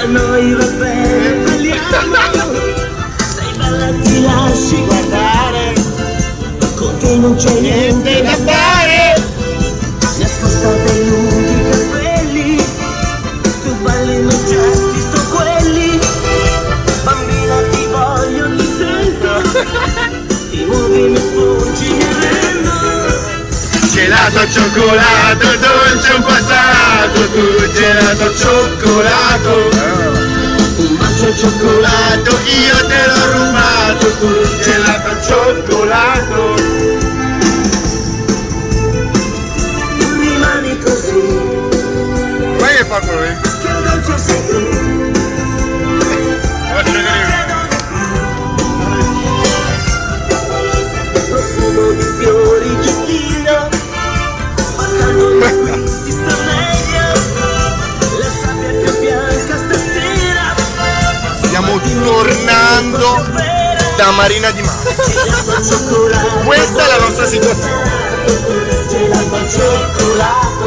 a noi va bene, balliamo. Sei bella, ti lasci guardare, con te non c'è niente da fare. Nascosta dai lunghi capelli, tu balli i miei gesti, sto quelli. Bambina ti voglio, ti sento, ti muovi, mi sfuggi, mi rendo. Gelato, cioccolato, dolce un passato, tu gelato, cioccolato. Un bacio al cioccolato, Io te l'ho rubato, tu gelato, cioccolato. tu rimani così, Vai che fa quello lì? che dolce sei tu. Profumo di fiori giustino, quando qui si sta meglio, la sabbia è più bianca stasera. Stiamo tornando da Marina di Mare. Questa è la nostra situazione. Gelato al cioccolato,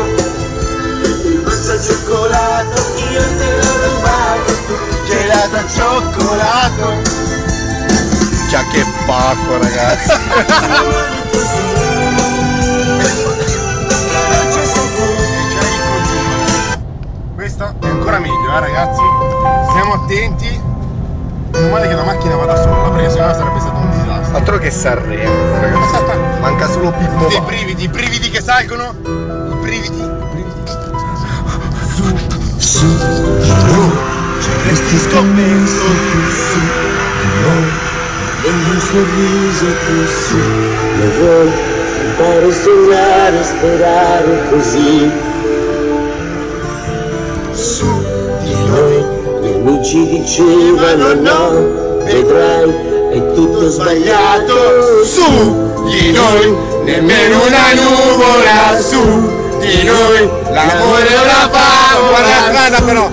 un bacio al cioccolato, io te l'ho rubato. Gelato al cioccolato. Già che pacco, ragazzi. Questo è ancora meglio, ragazzi. Stiamo attenti. Meno male che la macchina va da sola, perché sennò sarebbe stato un disastro. Altro che Sanremo, ragazzi. Manca solo Pippo. I brividi che salgono. I brividi. Su, resti scommesso su, E un sorriso così, lo vuoi imparare a sognare, sperare così. Su di noi, gli amici dicevano no, vedrai, è tutto sbagliato. Su di noi, nemmeno una nuvola. Su di noi, l'amore è una favola strana però.